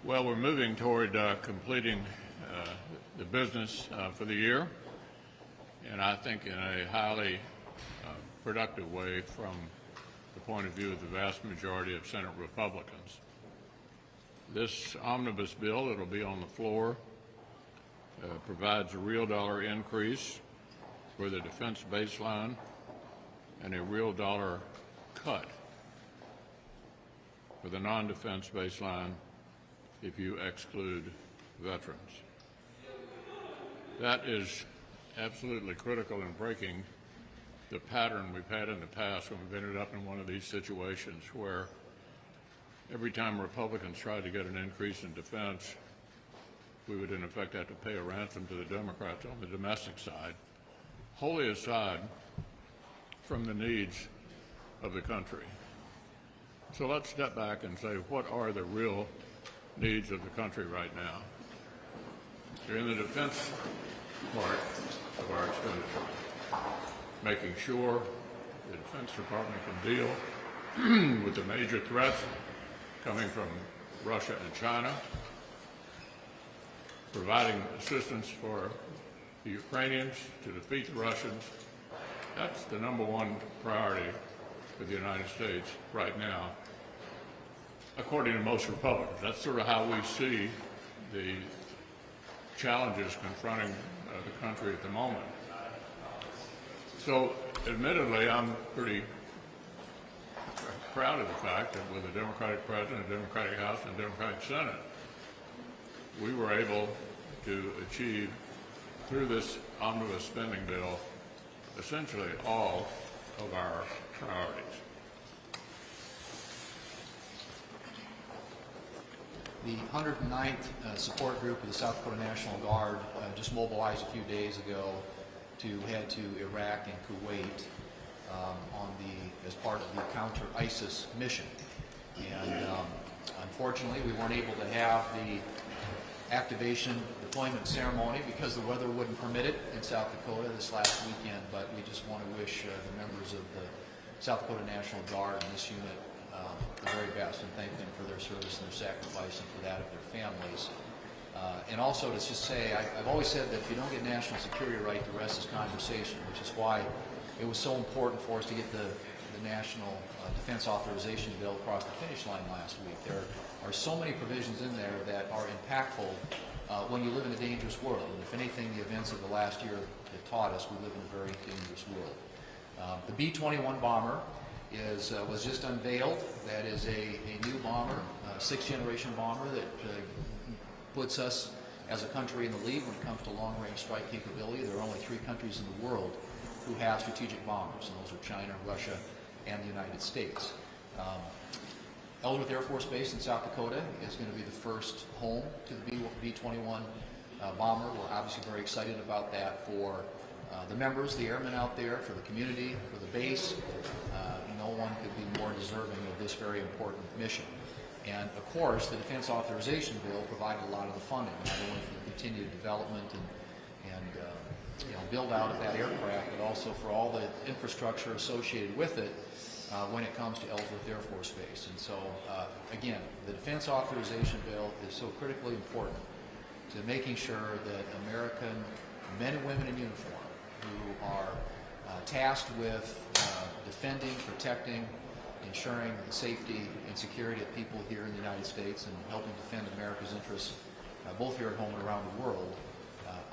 Well, we're moving toward completing the business for the year, and I think in a highly productive way from the point of view of the vast majority of Senate Republicans. This omnibus bill that will be on the floor provides a real dollar increase for the defense baseline and a real dollar cut for the non-defense baseline if you exclude veterans. That is absolutely critical in breaking the pattern we've had in the past when we've ended up in one of these situations where every time Republicans tried to get an increase in defense, we would in effect have to pay a ransom to the Democrats on the domestic side, wholly aside from the needs of the country. So let's step back and say, what are the real needs of the country right now? They're in the defense part of our expenditure, making sure the Defense Department can deal with the major threats coming from Russia and China, providing assistance for the Ukrainians to defeat the Russians. That's the #1 priority for the United States right now, according to most Republicans. That's sort of how we see the challenges confronting the country at the moment. So, admittedly, I'm pretty proud of the fact that with a Democratic President, a Democratic House, and a Democratic Senate, we were able to achieve, through this omnibus spending bill, essentially all of our priorities. The 109th Support Group of the South Dakota National Guard just mobilized a few days ago to head to Iraq and Kuwait as part of the counter-ISIS mission. And unfortunately, we weren't able to have the activation deployment ceremony because the weather wouldn't permit it in South Dakota this last weekend, but we just want to wish the members of the South Dakota National Guard and this unit the very best and thank them for their service and their sacrifice and for that of their families. And also to just say, I've always said that if you don't get national security right, the rest is conversation, which is why it was so important for us to get the National Defense Authorization Bill across the finish line last week. There are so many provisions in there that are impactful when you live in a dangerous world. And if anything, the events of the last year have taught us we live in a very dangerous world. The B-21 bomber was just unveiled. That is a new bomber, sixth-generation bomber that puts us as a country in the lead when it comes to long-range strike capability. There are only 3 countries in the world who have strategic bombers, and those are China, Russia, and the United States. Ellsworth Air Force Base in South Dakota is going to be the first home to the B-21 bomber. We're obviously very excited about that for the members, the airmen out there, for the community, for the base. No one could be more deserving of this very important mission. And of course, the Defense Authorization Bill provided a lot of the funding, not only for the continued development and build out of that aircraft, but also for all the infrastructure associated with it when it comes to Ellsworth Air Force Base. And so, again, the Defense Authorization Bill is so critically important to making sure that American men and women in uniform who are tasked with defending, protecting, ensuring the safety and security of people here in the United States and helping defend America's interests both here at home and around the world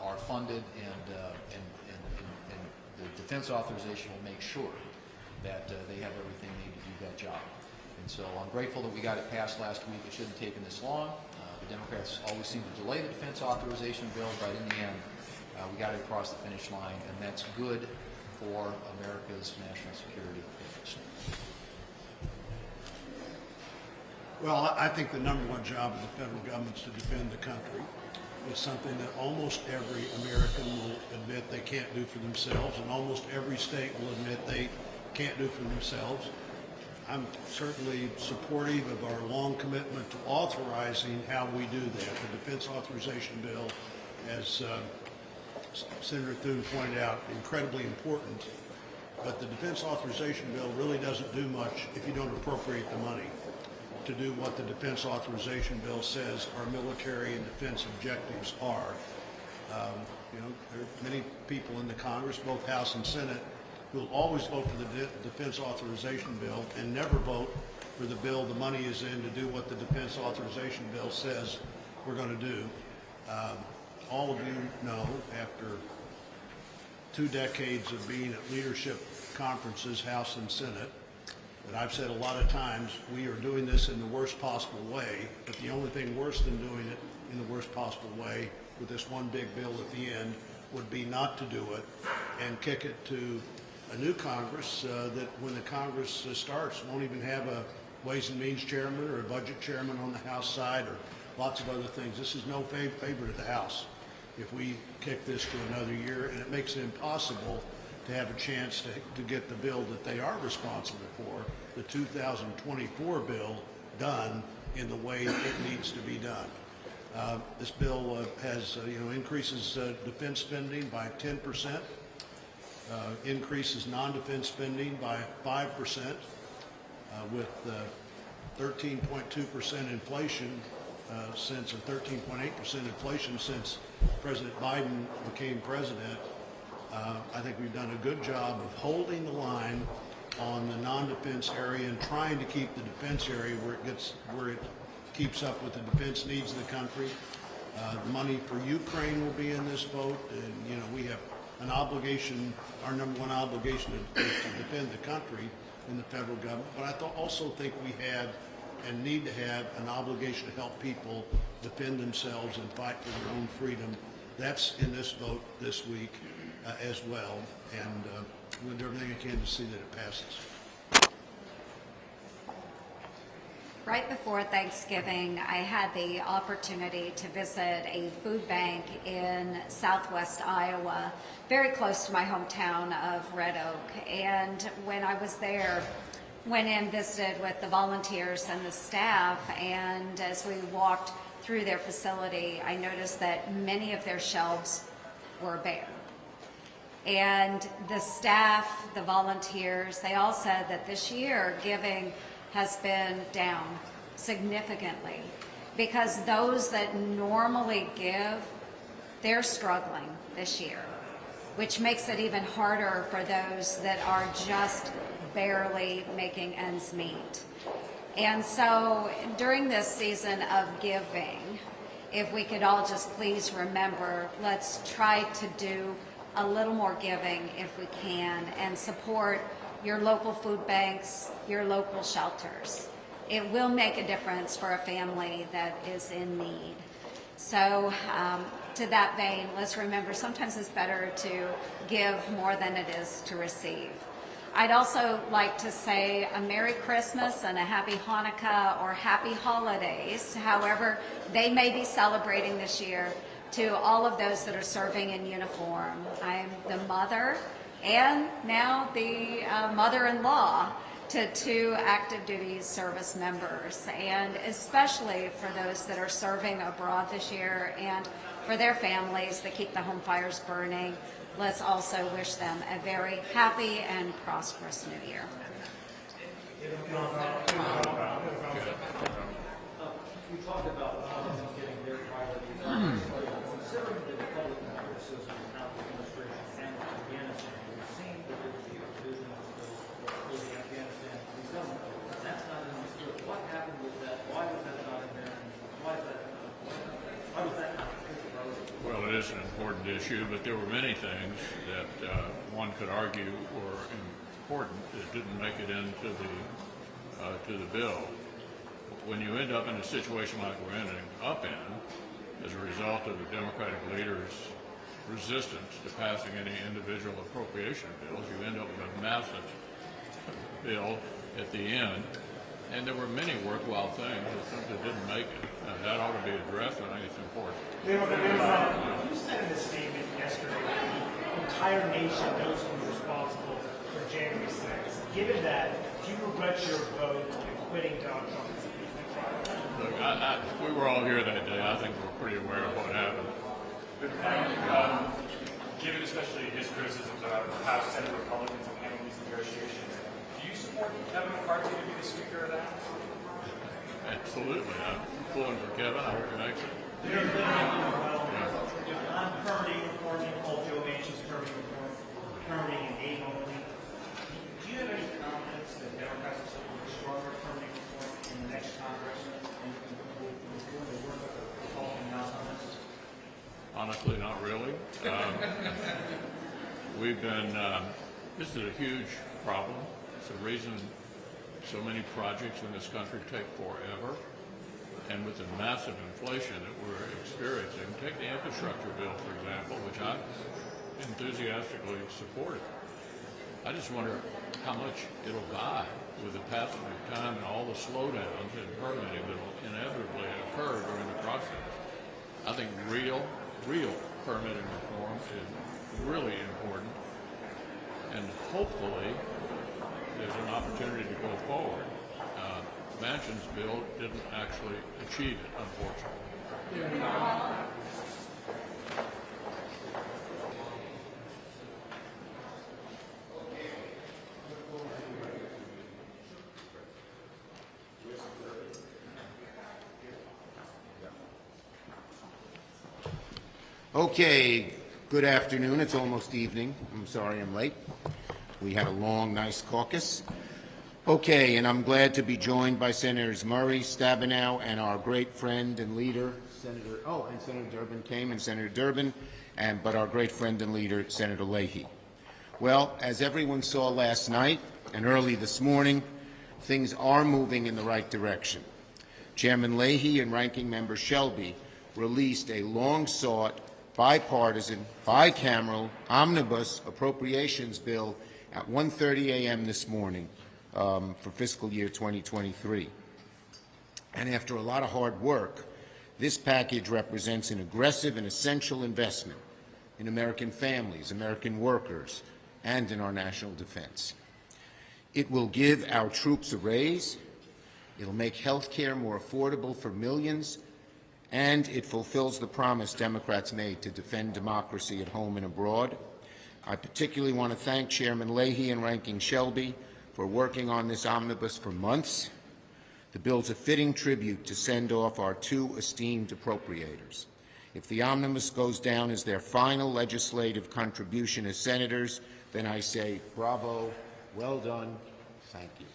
are funded, and the Defense Authorization will make sure that they have everything they need to do that job. And so I'm grateful that we got it passed last week. It shouldn't have taken this long. The Democrats always seem to delay the Defense Authorization Bill, but in the end, we got it across the finish line, and that's good for America's national security interests. Well, I think the #1 job of the federal government is to defend the country. It's something that almost every American will admit they can't do for themselves, and almost every state will admit they can't do for themselves. I'm certainly supportive of our long commitment to authorizing how we do that. The Defense Authorization Bill, as Senator Thune pointed out, incredibly important, but the Defense Authorization Bill really doesn't do much if you don't appropriate the money. to do what the defense authorization bill says our military and defense objectives are. You know, there are many people in the Congress, both House and Senate, who will always vote for the defense authorization bill and never vote for the bill the money is in to do what the defense authorization bill says we're going to do. All of you know, after 2 decades of being at leadership conferences, House and Senate, that I've said a lot of times, we are doing this in the worst possible way, but the only thing worse than doing it in the worst possible way with this one big bill at the end would be not to do it and kick it to a new Congress that when the Congress starts won't even have a Ways and Means chairman or a budget chairman on the House side or lots of other things. This is no favor to the House if we kick this to another year, and it makes it impossible to have a chance to get the bill that they are responsible for, the 2024 bill, done in the way it needs to be done. This bill has, increases defense spending by 10%, increases non-defense spending by 5%, with 13.2% inflation since, or 13.8% inflation since President Biden became president. I think we've done a good job of holding the line on the non-defense area and trying to keep the defense area where it keeps up with the defense needs of the country. The money for Ukraine will be in this vote, and we have an obligation. Our number one obligation is to defend the country in the federal government. But I also think we had and need to have an obligation to help people defend themselves and fight for their own freedom. That's in this vote this week as well, and we'll do everything I can to see that it passes. Right before Thanksgiving, I had the opportunity to visit a food bank in southwest Iowa, very close to my hometown of Red Oak. And when I was there, went in, visited with the volunteers and the staff, and as we walked through their facility, I noticed that many of their shelves were bare. And the staff, the volunteers, they all said that this year giving has been down significantly because those that normally give, they're struggling this year, which makes it even harder for those that are just barely making ends meet. And so during this season of giving, if we could all just please remember, let's try to do a little more giving if we can and support your local food banks, your local shelters. It will make a difference for a family that is in need. So to that vein, let's remember sometimes it's better to give more than it is to receive. I'd also like to say a Merry Christmas and a Happy Hanukkah or Happy Holidays, however they may be celebrating this year, to all of those that are serving in uniform. I'm the mother and now the mother-in-law to 2 active duty service members, and especially for those that are serving abroad this year and for their families that keep the home fires burning. Let's also wish them a very happy and prosperous new year. We talked about getting their priorities. Considering the Republican criticism of how the administration handled Afghanistan, we've seen that there was a provision for the Afghanistan resettlement. That's not understood. What happened with that? Why was that not in there? And why was that not? Well, it is an important issue, but there were many things that one could argue were important that didn't make it into the bill. When you end up in a situation like we're ending up in, as a result of the Democratic leaders' resistance to passing any individual appropriation bills, you end up with a massive bill at the end. And there were many worthwhile things that didn't make it. That ought to be addressed, and I think it's important. You said in a statement yesterday that the entire nation knows who's responsible for January 6th. Given that, do you regret your vote in quitting Donald Trump as impeachment trial? Look, we were all here that day. I think we're pretty aware of what happened. Given especially his criticisms about how Senate Republicans have handled these negotiations, do you support Kevin McCarthy to be the Speaker of the House? Absolutely. I'm pulling for Kevin. I hope he makes it. I'm permitting reforming, Paul Joe Manchin's permitting in aid only. Do you have any confidence that Democrats will support stronger permitting reform in the next Congress and will the work of the Republican House on this? Honestly, not really. We've been, this is a huge problem. It's the reason so many projects in this country take forever. And with the massive inflation that we're experiencing, take the infrastructure bill, for example, which I enthusiastically supported. I just wonder how much it'll buy with the passage of time and all the slowdowns in permitting that will inevitably occur during the process. I think real permitting reform is really important, and hopefully there's an opportunity to go forward. Manchin's bill didn't actually achieve it, unfortunately. Okay, good afternoon. It's almost evening. I'm sorry I'm late. We had a long, nice caucus. Okay, and I'm glad to be joined by Senators Murray, Stabenow, and our great friend and leader, Senator Durbin came, and Senator Durbin, but our great friend and leader, Senator Leahy. Well, as everyone saw last night and early this morning, things are moving in the right direction. Chairman Leahy and Ranking Member Shelby released a long-sought, bipartisan, bicameral, omnibus appropriations bill at 1:30 a.m. this morning. For fiscal year 2023. And after a lot of hard work, this package represents an aggressive and essential investment in American families, American workers, and in our national defense. It will give our troops a raise, it'll make health care more affordable for millions, and it fulfills the promise Democrats made to defend democracy at home and abroad. I particularly want to thank Chairman Leahy and Ranking Shelby for working on this omnibus for months. The bill's a fitting tribute to send off our two esteemed appropriators. If the omnibus goes down as their final legislative contribution as senators, then I say bravo, well done, thank you.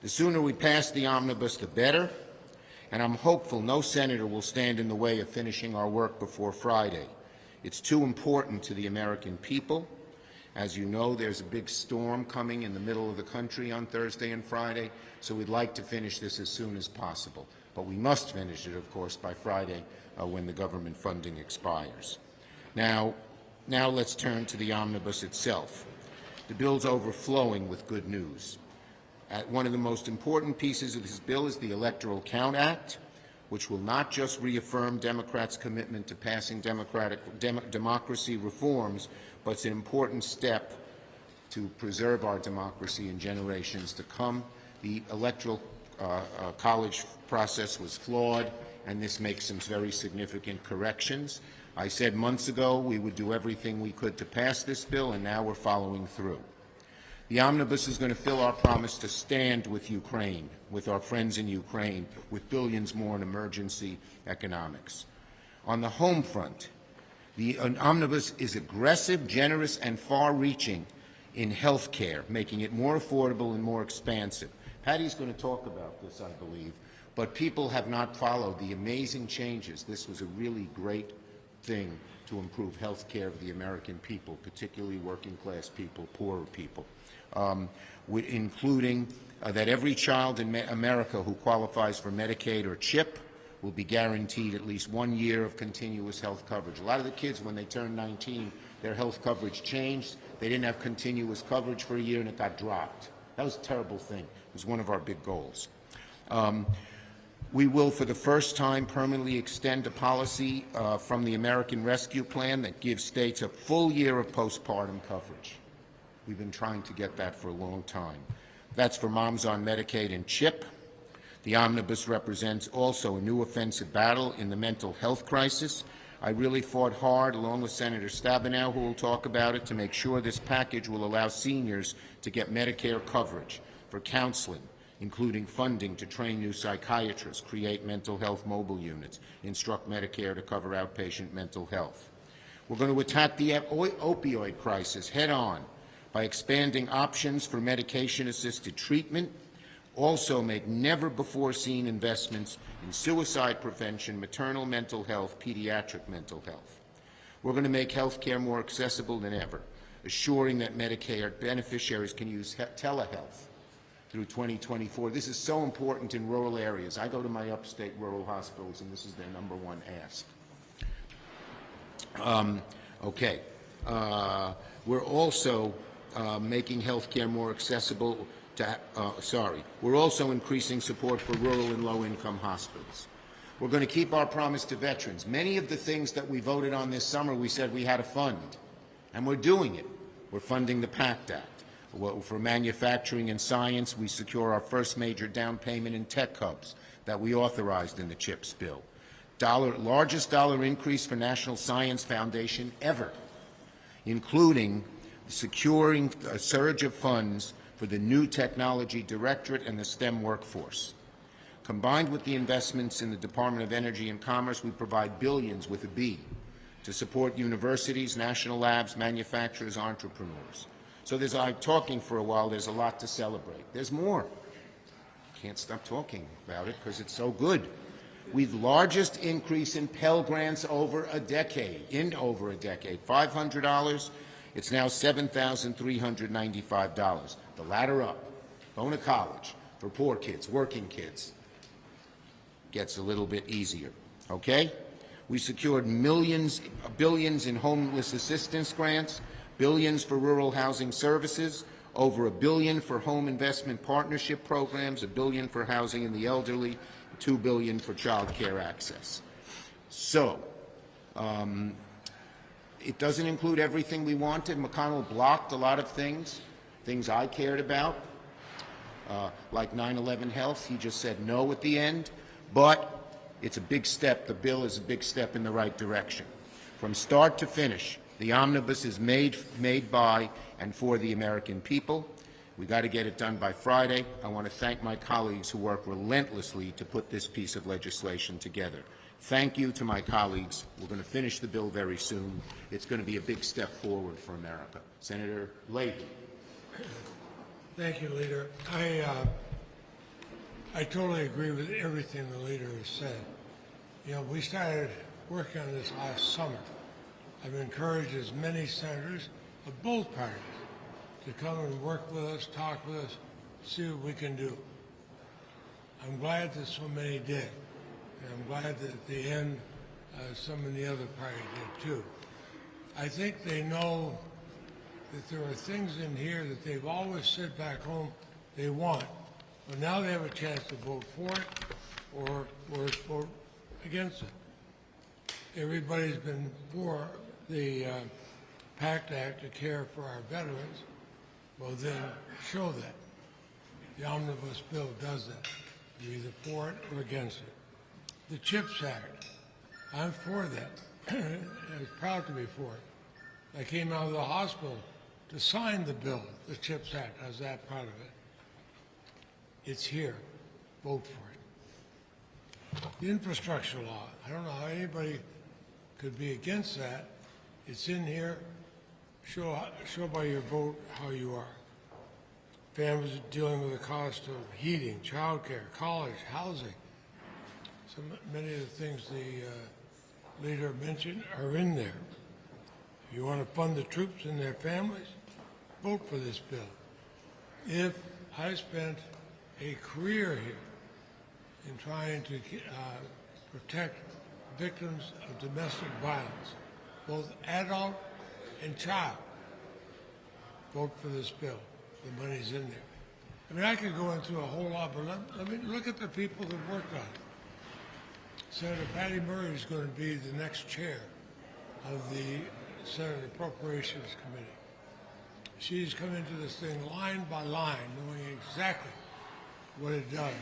The sooner we pass the omnibus, the better, and I'm hopeful no senator will stand in the way of finishing our work before Friday. It's too important to the American people. As you know, there's a big storm coming in the middle of the country on Thursday and Friday, so we'd like to finish this as soon as possible. But we must finish it, of course, by Friday when the government funding expires. Now let's turn to the omnibus itself. The bill's overflowing with good news. One of the most important pieces of this bill is the Electoral Count Act, which will not just reaffirm Democrats' commitment to passing democracy reforms, but it's an important step to preserve our democracy in generations to come. The electoral college process was flawed, and this makes some very significant corrections. I said months ago we would do everything we could to pass this bill, and now we're following through. The omnibus is going to fill our promise to stand with Ukraine, with our friends in Ukraine, with billions more in emergency economics. On the home front, the omnibus is aggressive, generous, and far-reaching in health care, making it more affordable and more expansive. Patty's going to talk about this, I believe, but people have not followed the amazing changes. This was a really great thing to improve health care of the American people, particularly working-class people, poorer people, including that every child in America who qualifies for Medicaid or CHIP will be guaranteed at least 1 year of continuous health coverage. A lot of the kids, when they turned 19, their health coverage changed. They didn't have continuous coverage for a year, and it got dropped. That was a terrible thing. It was one of our big goals. We will, for the first time, permanently extend a policy from the American Rescue Plan that gives states a full year of postpartum coverage. We've been trying to get that for a long time. That's for moms on Medicaid and CHIP. The omnibus represents also a new offensive battle in the mental health crisis. I really fought hard, along with Senator Stabenow, who will talk about it, to make sure this package will allow seniors to get Medicare coverage for counseling, including funding to train new psychiatrists, create mental health mobile units, instruct Medicare to cover outpatient mental health. We're going to attack the opioid crisis head-on by expanding options for medication-assisted treatment, also make never-before-seen investments in suicide prevention, maternal mental health, pediatric mental health. We're going to make health care more accessible than ever, assuring that Medicare beneficiaries can use telehealth through 2024. This is so important in rural areas. I go to my upstate rural hospitals, and this is their number one ask. We're also making health care more accessible to, we're also increasing support for rural and low-income hospitals. We're going to keep our promise to veterans. Many of the things that we voted on this summer, we said we had to fund, and we're doing it. We're funding the PACT Act. For manufacturing and science, we secure our first major down payment in tech hubs that we authorized in the CHIPS bill. Largest dollar increase for National Science Foundation ever, including securing a surge of funds for the new Technology Directorate and the STEM workforce. Combined with the investments in the Department of Energy and Commerce, we provide billions with a B to support universities, national labs, manufacturers, entrepreneurs. So I'm talking for a while, there's a lot to celebrate. There's more. Can't stop talking about it because it's so good. We've largest increase in Pell Grants over a decade, $500, it's now $7,395. The ladder up, going to college for poor kids, working kids, gets a little bit easier, okay? We secured billions in homeless assistance grants, billions for rural housing services, over $1 billion for home investment partnership programs, $1 billion for housing in the elderly, $2 billion for child care access. So, it doesn't include everything we wanted. McConnell blocked a lot of things I cared about, like 9/11 health. He just said no at the end, but it's a big step. The bill is a big step in the right direction. From start to finish, the Omnibus is made by and for the American people. We got to get it done by Friday. I want to thank my colleagues who work relentlessly to put this piece of legislation together. Thank you to my colleagues. We're going to finish the bill very soon. It's going to be a big step forward for America. Senator Leahy. Thank you, Leader. I totally agree with everything the Leader has said. You know, we started working on this last summer. I've encouraged as many senators of both parties to come and work with us, talk with us, see what we can do. I'm glad that so many did. And I'm glad that at the end, some of the other party did too. I think they know that there are things in here that they've always said back home they want, but now they have a chance to vote for it or vote against it. Everybody's been for the PACT Act to care for our veterans. Well, then show that. The Omnibus bill does that. You're either for it or against it. The CHIPS Act, I'm for that. I was proud to be for it. I came out of the hospital to sign the bill, the CHIPS Act. I was that proud of it. It's here. Vote for it. The infrastructure law, I don't know how anybody could be against that. It's in here. Show by your vote how you are. Families dealing with the cost of heating, childcare, college, housing. So many of the things the Leader mentioned are in there. If you want to fund the troops and their families, vote for this bill. If I spent a career here in trying to protect victims of domestic violence, both adult and child, vote for this bill. The money's in there. I mean, I could go into a whole lot, but let me look at the people that worked on it. Senator Patty Murray is going to be the next chair of the Senate Appropriations Committee. She's come into this thing line by line, knowing exactly what it does.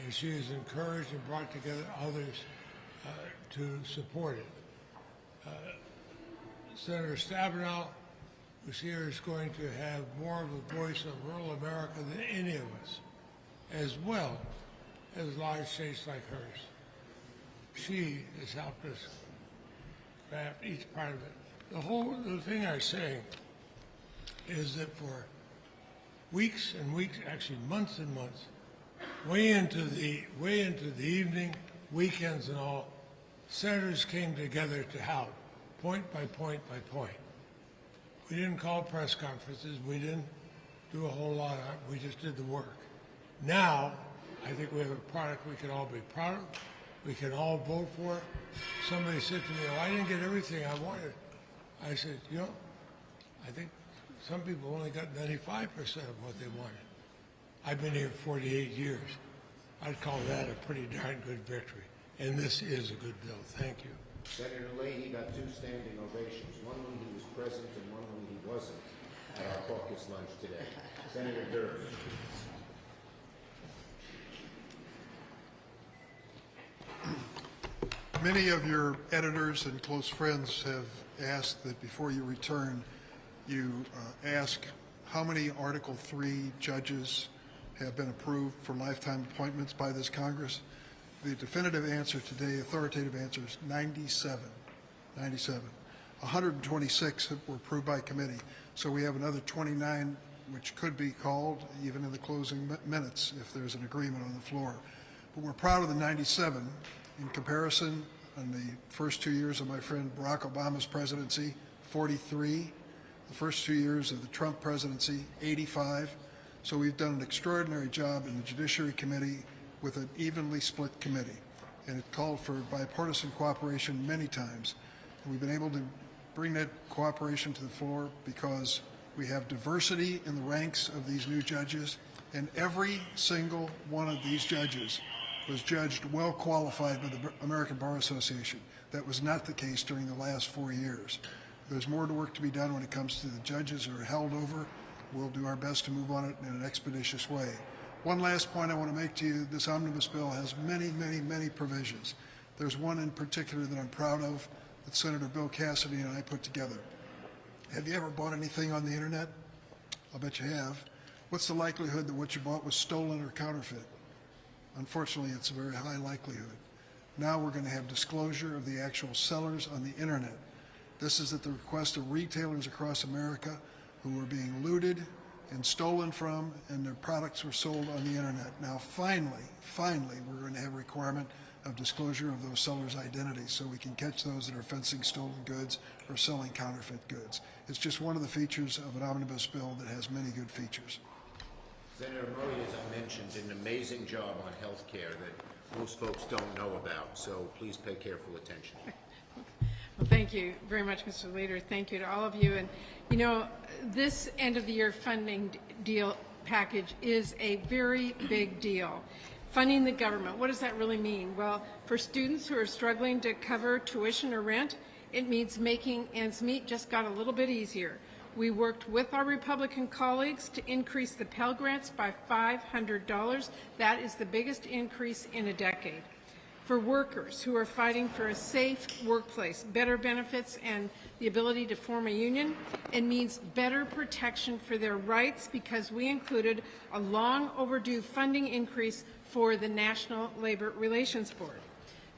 And she has encouraged and brought together others to support it. Senator Stabenow, who's here, is going to have more of a voice of rural America than any of us. as well as large states like hers. She has helped us craft each part of it. The thing I'm saying is that for weeks and weeks, actually months and months, way into the evening, weekends and all, senators came together to help, point by point by point. We didn't call press conferences. We didn't do a whole lot of it. We just did the work. Now, I think we have a product we can all be proud of. We can all vote for it. Somebody said to me, oh, I didn't get everything I wanted. I said, you know, I think some people only got 95% of what they wanted. I've been here 48 years. I'd call that a pretty darn good victory. And this is a good bill. Thank you. Senator Leahy got 2 standing ovations, one when he was present and one when he wasn't at our caucus lunch today. Senator Durfee. Many of your editors and close friends have asked that before you return, you ask how many Article 3 judges have been approved for lifetime appointments by this Congress. The definitive answer today, authoritative answer, is 97. 97. 126 were approved by committee. So we have another 29 which could be called even in the closing minutes if there's an agreement on the floor. But we're proud of the 97. In comparison, in the first 2 years of my friend Barack Obama's presidency, 43. The first 2 years of the Trump presidency, 85. So we've done an extraordinary job in the Judiciary Committee with an evenly split committee. And it called for bipartisan cooperation many times. And we've been able to bring that cooperation to the floor because we have diversity in the ranks of these new judges, and every single one of these judges was judged well qualified by the American Bar Association. That was not the case during the last 4 years. There's more work to be done when it comes to the judges who are held over. We'll do our best to move on it in an expeditious way. One last point I want to make to you, this omnibus bill has many, many, many provisions. There's one in particular that I'm proud of that Senator Bill Cassidy and I put together. Have you ever bought anything on the internet? I'll bet you have. What's the likelihood that what you bought was stolen or counterfeit? Unfortunately, it's a very high likelihood. Now we're going to have disclosure of the actual sellers on the internet. This is at the request of retailers across America who were being looted and stolen from, and their products were sold on the internet. Now finally, we're going to have a requirement of disclosure of those sellers' identities so we can catch those that are fencing stolen goods or selling counterfeit goods. It's just one of the features of an omnibus bill that has many good features. Senator Murray, as I mentioned, did an amazing job on health care that most folks don't know about, so please pay careful attention. Well, thank you very much, Mr. Leader. Thank you to all of you. And, you know, this end-of-the-year funding deal package is a very big deal. Funding the government, what does that really mean? Well, for students who are struggling to cover tuition or rent, it means making ends meet just got a little bit easier. We worked with our Republican colleagues to increase the Pell Grants by $500. That is the biggest increase in a decade. For workers who are fighting for a safe workplace, better benefits, and the ability to form a union, it means better protection for their rights because we included a long overdue funding increase for the National Labor Relations Board.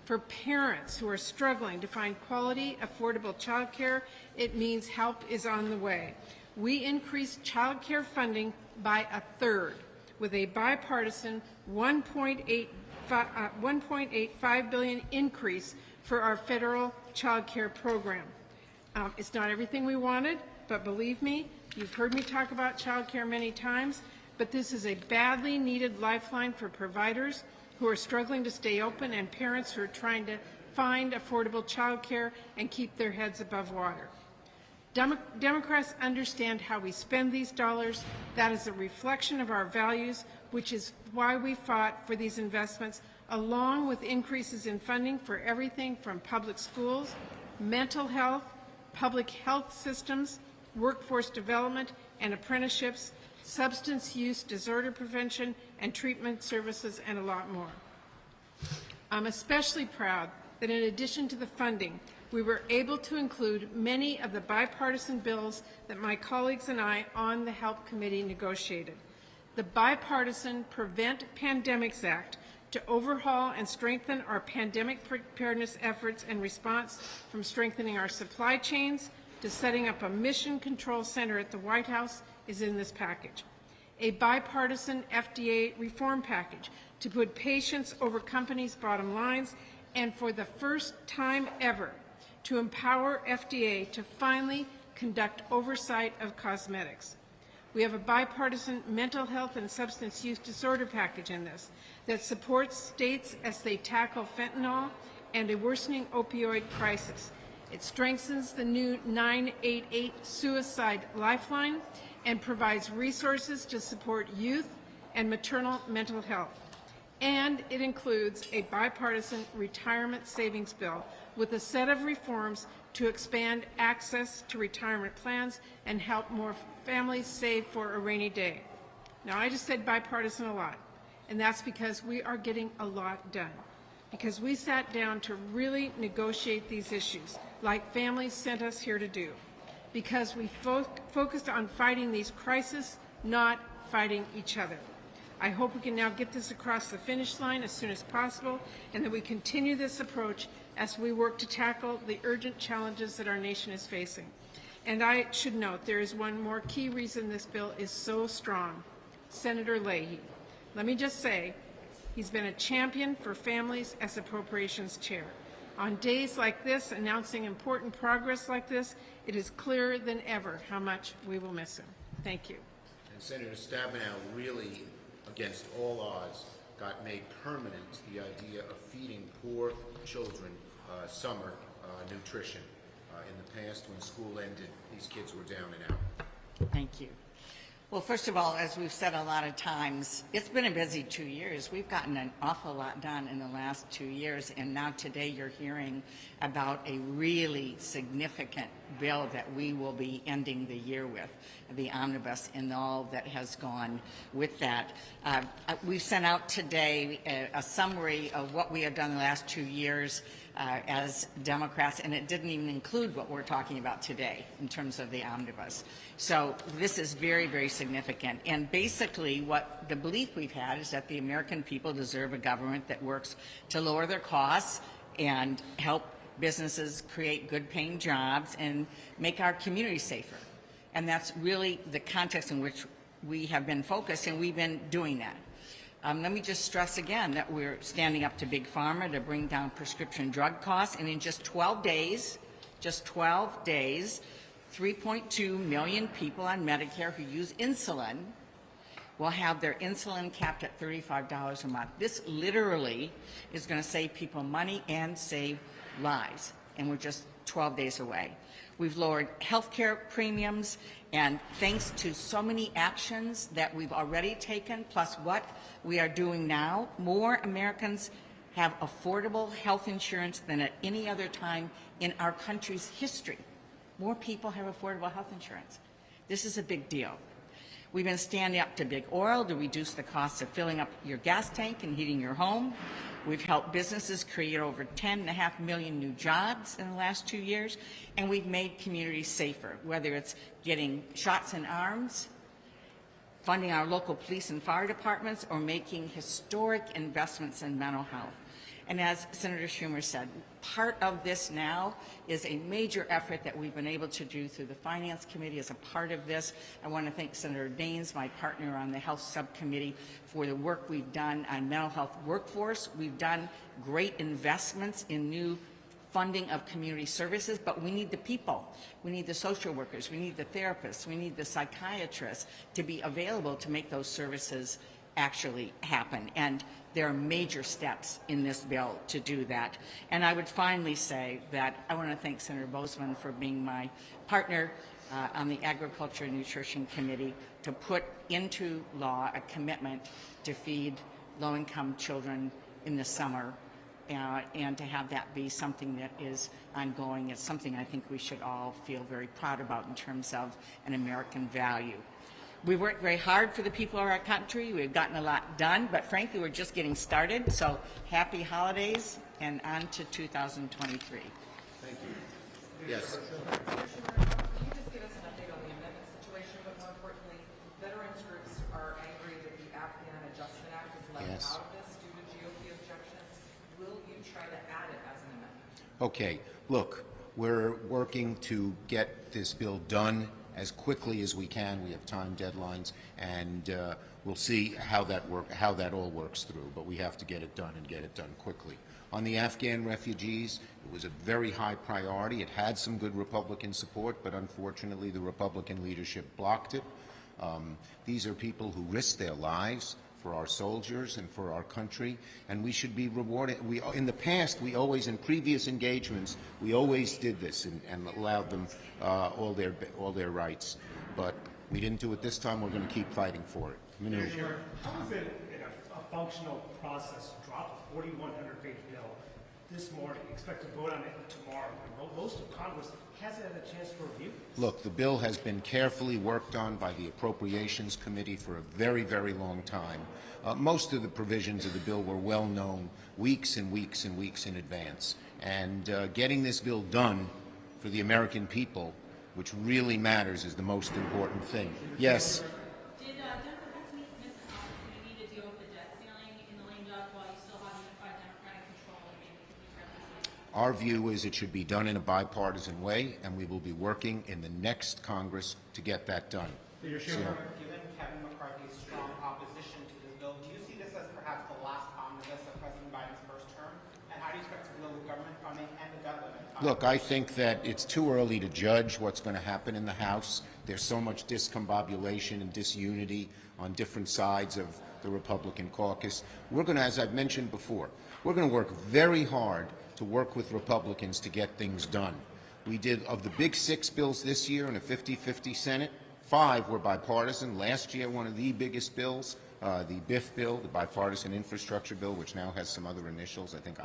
For parents who are struggling to find quality, affordable childcare, it means help is on the way. We increased childcare funding by a third with a bipartisan $1.85 billion increase for our federal childcare program. It's not everything we wanted, but believe me, you've heard me talk about childcare many times, but this is a badly needed lifeline for providers who are struggling to stay open and parents who are trying to find affordable childcare and keep their heads above water. Democrats understand how we spend these dollars. That is a reflection of our values, which is why we fought for these investments, along with increases in funding for everything from public schools, mental health, public health systems, workforce development and apprenticeships, substance use disorder prevention and treatment services, and a lot more. I'm especially proud that in addition to the funding, we were able to include many of the bipartisan bills that my colleagues and I on the Help Committee negotiated. the Bipartisan Prevent Pandemics Act to overhaul and strengthen our pandemic preparedness efforts and response, from strengthening our supply chains to setting up a mission control center at the White House, is in this package. A bipartisan FDA reform package to put patients over companies' bottom lines, and for the first time ever, to empower FDA to finally conduct oversight of cosmetics. We have a bipartisan mental health and substance use disorder package in this that supports states as they tackle fentanyl and a worsening opioid crisis. It strengthens the new 988 suicide lifeline and provides resources to support youth and maternal mental health. And it includes a bipartisan retirement savings bill with a set of reforms to expand access to retirement plans and help more families save for a rainy day. Now, I just said bipartisan a lot, and that's because we are getting a lot done, because we sat down to really negotiate these issues like families sent us here to do, because we focused on fighting these crises, not fighting each other. I hope we can now get this across the finish line as soon as possible, and that we continue this approach as we work to tackle the urgent challenges that our nation is facing. And I should note, there is one more key reason this bill is so strong. Senator Leahy. Let me just say, he's been a champion for families as Appropriations Chair. On days like this, announcing important progress like this, it is clearer than ever how much we will miss him. Thank you. And Senator Stabenow really, against all odds, got made permanent the idea of feeding poor children summer nutrition. In the past, when school ended, these kids were down and out. Thank you. Well, first of all, as we've said a lot of times, it's been a busy 2 years. We've gotten an awful lot done in the last 2 years, and now today you're hearing about a really significant bill that we will be ending the year with, the Omnibus, and all that has gone with that. We've sent out today a summary of what we have done the last 2 years as Democrats, and it didn't even include what we're talking about today in terms of the Omnibus. So this is very, very significant. And basically what the belief we've had is that the American people deserve a government that works to lower their costs and help businesses create good paying jobs and make our community safer. And that's really the context in which we have been focused, and we've been doing that. Let me just stress again that we're standing up to Big Pharma to bring down prescription drug costs, and in just 12 days, 3.2 million people on Medicare who use insulin will have their insulin capped at $35 a month. This literally is going to save people money and save lives, and we're just 12 days away. We've lowered healthcare premiums, and thanks to so many actions that we've already taken, plus what we are doing now, more Americans have affordable health insurance than at any other time in our country's history. More people have affordable health insurance. This is a big deal. We've been standing up to big oil to reduce the cost of filling up your gas tank and heating your home. We've helped businesses create over 10.5 million new jobs in the last 2 years, and we've made communities safer, whether it's getting shots in arms, funding our local police and fire departments, or making historic investments in mental health. And as Senator Schumer said, part of this now is a major effort that we've been able to do through the Finance Committee as a part of this. I want to thank Senator Daines, my partner on the Health Subcommittee, for the work we've done on mental health workforce. We've done great investments in new funding of community services, but we need the people. We need the social workers. We need the therapists. We need the psychiatrists to be available to make those services actually happen. And there are major steps in this bill to do that. And I would finally say that I want to thank Senator Bozeman for being my partner on the Agriculture and Nutrition Committee to put into law a commitment to feed low-income children in the summer, and to have that be something that is ongoing. It's something I think we should all feel very proud about in terms of an American value. We worked very hard for the people of our country. We've gotten a lot done, but frankly, we're just getting started. So happy holidays, and on to 2023. Thank you. Yes. Can you just give us an update on the amendment situation, but more importantly, veterans groups are angry that try to add it as an amendment. Okay, look, we're working to get this bill done as quickly as we can. We have time deadlines, and we'll see how that all works through. But we have to get it done and get it done quickly. On the Afghan refugees, it was a very high priority. It had some good Republican support, but unfortunately the Republican leadership blocked it. These are people who risked their lives for our soldiers and for our country, and we should be rewarded. In the past, in previous engagements, we always did this and allowed them all their rights. But we didn't do it this time. We're going to keep fighting for it. Manu. How is it in a functional process to drop a 4,100-page bill this morning, expect to vote on it tomorrow? Most of Congress hasn't had a chance to review this. Look, the bill has been carefully worked on by the Appropriations Committee for a very, very long time. Most of the provisions of the bill were well known weeks and weeks and weeks in advance. And getting this bill done for the American people, which really matters, is the most important thing. Yes? Did Democrats miss an opportunity to deal with the debt ceiling in the lame duck while you still have unified Democratic control and maybe could be Our view is it should be done in a bipartisan way, and we will be working in the next Congress to get that done. Given Kevin McCarthy's strong opposition to this bill, do you see this as perhaps the last omnibus of President Biden's first term? And how do you expect to deal with government funding and the debt limit? Look, I think that it's too early to judge what's going to happen in the House. There's so much discombobulation and disunity on different sides of the Republican caucus. We're going to, as I've mentioned before, we're going to work very hard to work with Republicans to get things done. We did, of the big 6 bills this year in a 50-50 Senate, 5 were bipartisan. Last year, one of the biggest bills, the BIF bill, the Bipartisan Infrastructure Bill, which now has some other initials. I think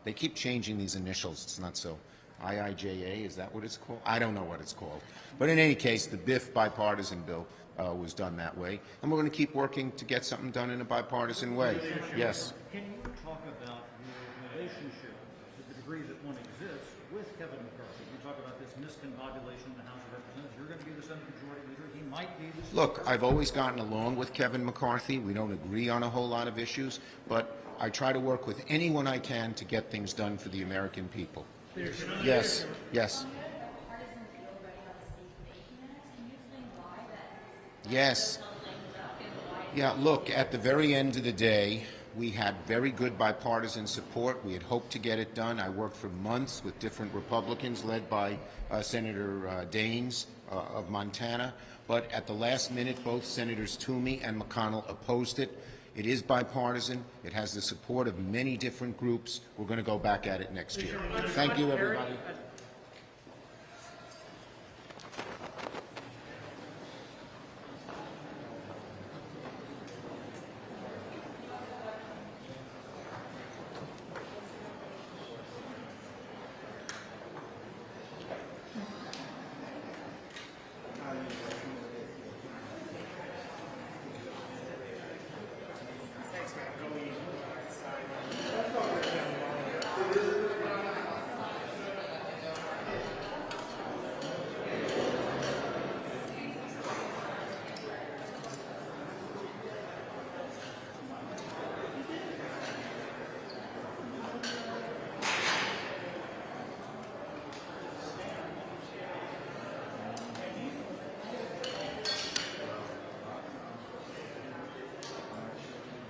they keep changing these initials. It's not so. IIJA, is that what it's called? I don't know what it's called. But in any case, the BIF bipartisan bill was done that way. And we're going to keep working to get something done in a bipartisan way. Yes? Can you talk about your relationship, to the degree that one exists, with Kevin McCarthy? You talk about this misconfabulation in the House of Representatives. You're going to be the Senate Majority Leader. He might be the... Look, I've always gotten along with Kevin McCarthy. We don't agree on a whole lot of issues, but I try to work with anyone I can to get things done for the American people. Yes, yes. Yes. Yeah, look, at the very end of the day, we had very good bipartisan support. We had hoped to get it done. I worked for months with different Republicans led by Senator Daines of Montana. But at the last minute, both Senators Toomey and McConnell opposed it. It is bipartisan. It has the support of many different groups. We're going to go back at it next year. Thank you, everybody.